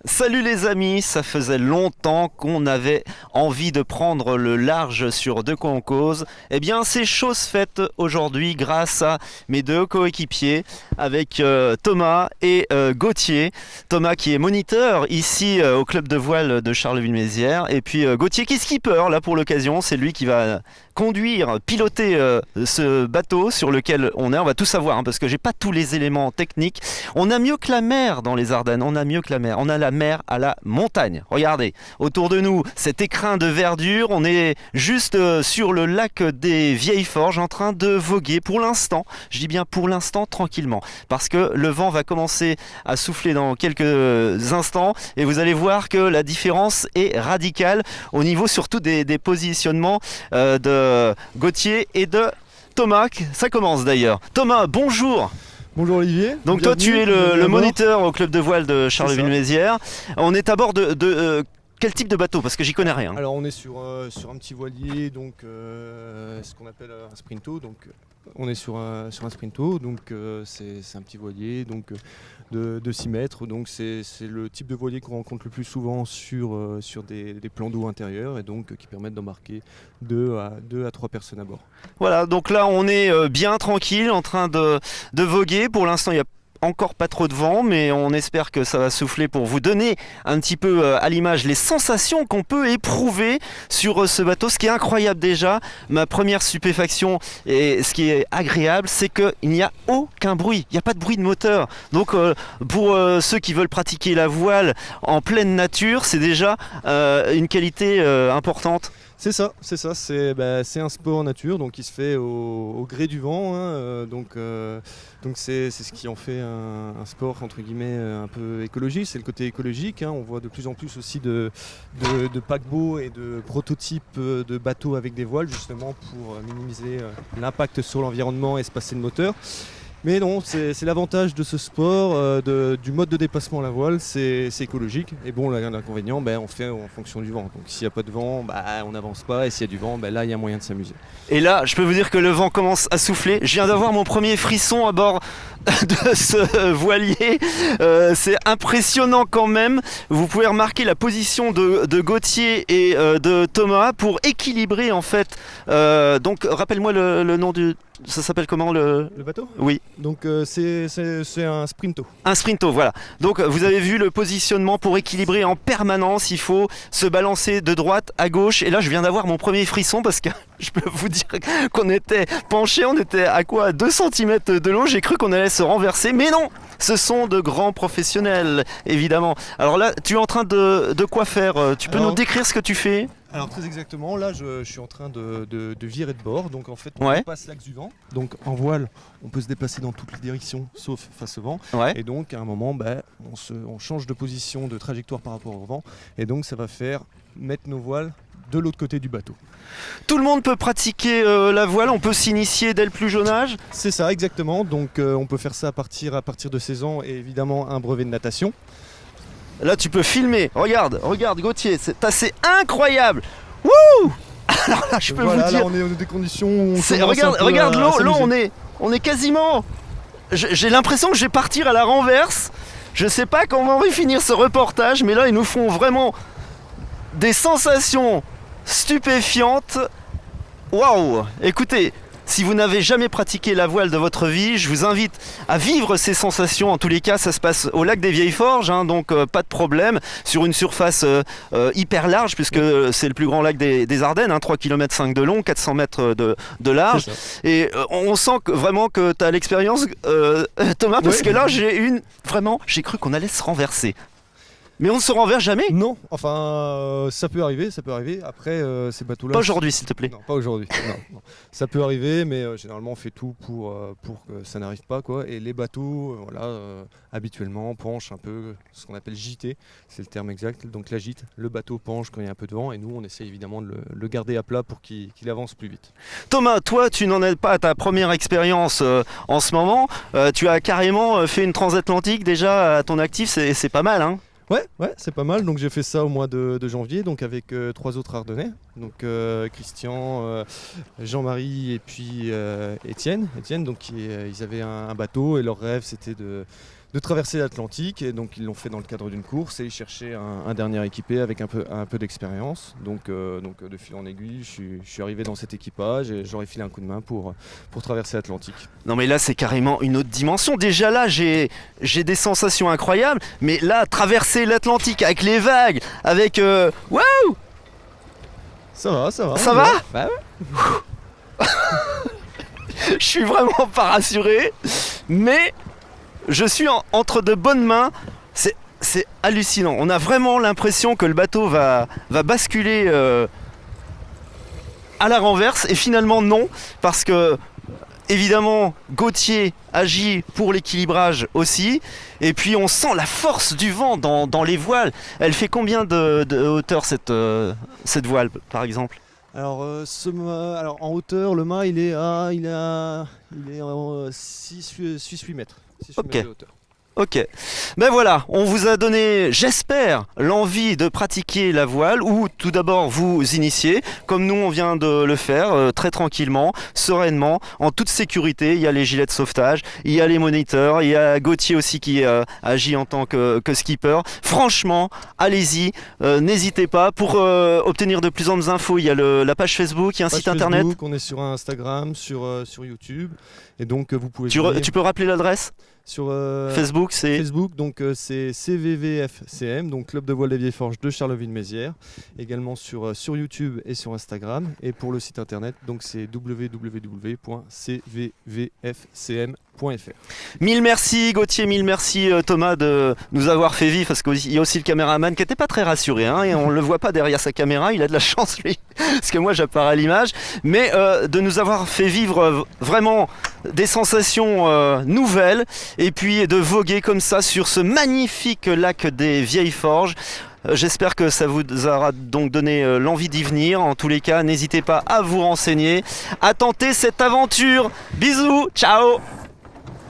Salut les amis, ça faisait longtemps qu'on avait envie de prendre le large sur De quoi on cause. Eh bien, c'est chose faite aujourd'hui grâce à mes deux coéquipiers avec Thomas et Gauthier. Thomas qui est moniteur ici au club de voile de Charleville-Mézières et puis Gauthier qui est skipper là pour l'occasion. C'est lui qui va conduire, piloter ce bateau sur lequel on est. On va tout savoir hein, parce que j'ai pas tous les éléments techniques. On a mieux que la mer dans les Ardennes, on a mieux que la mer. On a la mer à la montagne. Regardez, autour de nous, cet écrin de verdure, on est juste sur le lac des Vieilles Forges en train de voguer pour l'instant. Je dis bien pour l'instant tranquillement parce que le vent va commencer à souffler dans quelques instants et vous allez voir que la différence est radicale au niveau surtout des positionnements de Gauthier et de Thomas. Ça commence d'ailleurs. Thomas, bonjour. Bonjour Olivier. Donc toi tu es le moniteur au club de voile de Charleville-Mézières. On est à bord de quel type de bateau? Parce que j'y connais rien. Alors on est sur un petit voilier, donc ce qu'on appelle un sprinto. Donc on est sur un sprinto, donc c'est un petit voilier donc de 6 mètres. Donc c'est le type de voilier qu'on rencontre le plus souvent sur des plans d'eau intérieurs et donc qui permettent d'embarquer 2 à 3 personnes à bord. Voilà, donc là on est bien tranquille en train de voguer. Pour l'instant il y a encore pas trop de vent, mais on espère que ça va souffler pour vous donner un petit peu à l'image les sensations qu'on peut éprouver sur ce bateau. Ce qui est incroyable déjà, ma première stupéfaction et ce qui est agréable, c'est qu'il n'y a aucun bruit, il n'y a pas de bruit de moteur. Donc pour ceux qui veulent pratiquer la voile en pleine nature, c'est déjà une qualité importante. C'est ça, c'est un sport nature donc qui se fait au gré du vent, hein, donc c'est ce qui en fait un sport entre guillemets un peu écologique, c'est le côté écologique, hein. On voit de plus en plus aussi de paquebots et de prototypes de bateaux avec des voiles justement pour minimiser l'impact sur l'environnement et se passer de moteur. Mais non, c'est l'avantage de ce sport, du mode de déplacement à la voile, c'est écologique. Et bon, l'inconvénient, on fait en fonction du vent. Donc s'il n'y a pas de vent, on n'avance pas. Et s'il y a du vent, là, il y a moyen de s'amuser. Et là, je peux vous dire que le vent commence à souffler. Je viens d'avoir mon premier frisson à bord de ce voilier. C'est impressionnant quand même. Vous pouvez remarquer la position de Gauthier et de Thomas pour équilibrer en fait. Donc rappelle-moi le nom du... Ça s'appelle comment le bateau? Oui. Donc c'est un sprinto. Un sprinto, voilà. Donc vous avez vu le positionnement pour équilibrer en permanence. Il faut se balancer de droite à gauche. Et là, je viens d'avoir mon premier frisson parce que je peux vous dire qu'on était penché. On était à quoi? 2 cm de l'eau. J'ai cru qu'on allait se renverser. Mais non! Ce sont de grands professionnels, évidemment. Alors là, tu es en train de quoi faire? Tu peux nous décrire ce que tu fais? Alors très exactement, là je suis en train de virer de bord, donc en fait on dépasse l'axe du vent, donc en voile on peut se déplacer dans toutes les directions sauf face au vent, et donc à un moment on change de position, de trajectoire par rapport au vent, et donc ça va faire mettre nos voiles de l'autre côté du bateau. Tout le monde peut pratiquer la voile, on peut s'initier dès le plus jeune âge? C'est ça exactement, donc on peut faire ça à partir de 16 ans et évidemment un brevet de natation. Là tu peux filmer, regarde Gauthier, c'est assez incroyable. Wouh! Alors là je peux vous dire... Là on est dans des conditions... Regarde l'eau, on est quasiment... J'ai l'impression que je vais partir à la renverse. Je sais pas comment on va finir ce reportage, mais là ils nous font vraiment des sensations stupéfiantes. Waouh! Écoutez, si vous n'avez jamais pratiqué la voile de votre vie, je vous invite à vivre ces sensations. En tous les cas, ça se passe au lac des Vieilles Forges, hein, donc pas de problème, sur une surface hyper large, puisque c'est le plus grand lac des Ardennes, hein, 3,5 km de long, 400 mètres de large. Et on sent vraiment que tu as l'expérience, Thomas, parce que là, j'ai cru qu'on allait se renverser. Mais on ne se renverse jamais? Non, enfin ça peut arriver. Après ces bateaux-là... Pas aujourd'hui s'il te plaît. Non, pas aujourd'hui. non. Ça peut arriver, mais généralement on fait tout pour que ça n'arrive pas, quoi. Et les bateaux, habituellement penchent un peu, ce qu'on appelle gîter, c'est le terme exact. Donc la gîte, le bateau penche quand il y a un peu de vent, et nous on essaie évidemment de le garder à plat pour qu'il avance plus vite. Thomas, toi tu n'en es pas à ta première expérience en ce moment. Tu as carrément fait une transatlantique déjà à ton actif, c'est pas mal, hein? Ouais, c'est pas mal. Donc j'ai fait ça au mois de janvier, donc avec 3 autres Ardennais, donc Christian, Jean-Marie et puis Étienne. Donc ils avaient un bateau et leur rêve c'était de de traverser l'Atlantique, et donc ils l'ont fait dans le cadre d'une course et ils cherchaient un dernier équipé avec un peu d'expérience. Donc de fil en aiguille, je suis arrivé dans cet équipage et j'aurais filé un coup de main pour traverser l'Atlantique. Non mais là c'est carrément une autre dimension. Déjà là j'ai des sensations incroyables, mais là traverser l'Atlantique avec les vagues, avec waouh. Ça va. Ça va? Bah ouais. Je suis vraiment pas rassuré, mais je suis entre de bonnes mains. C'est hallucinant. On a vraiment l'impression que le bateau va basculer à la renverse, et finalement non, parce que évidemment Gauthier agit pour l'équilibrage aussi, et puis on sent la force du vent dans les voiles. Elle fait combien de hauteur cette voile par exemple? Alors, alors en hauteur, le mât il est en 6-8 mètres. 6-8 Ok. mètres de hauteur. Ok, ben voilà, on vous a donné, j'espère, l'envie de pratiquer la voile, ou tout d'abord vous initier, comme nous on vient de le faire, très tranquillement, sereinement, en toute sécurité. Il y a les gilets de sauvetage, il y a les moniteurs, il y a Gauthier aussi qui agit en tant que skipper. Franchement, allez-y, n'hésitez pas. Pour obtenir de plus en plus d'infos, il y a la page Facebook, il y a un site internet. Facebook, on est sur Instagram, sur YouTube, et donc vous pouvez... Tu peux rappeler l'adresse? Sur Facebook, c'est... Facebook, donc c'est CVVFCM, donc Club de voile des Vieilles Forges de Charleville-Mézières. Également sur YouTube et sur Instagram. Et pour le site internet, donc c'est www.cvvfcm.fr. Mille merci Gauthier, mille merci Thomas de nous avoir fait vivre, parce qu'il y a aussi le caméraman qui n'était pas très rassuré, hein, et on ne le voit pas derrière sa caméra, il a de la chance lui, parce que moi j'apparais à l'image, mais de nous avoir fait vivre vraiment des sensations nouvelles, et puis de voguer comme ça sur ce magnifique lac des Vieilles Forges. J'espère que ça vous aura donc donné l'envie d'y venir. En tous les cas, n'hésitez pas à vous renseigner, à tenter cette aventure. Bisous, ciao!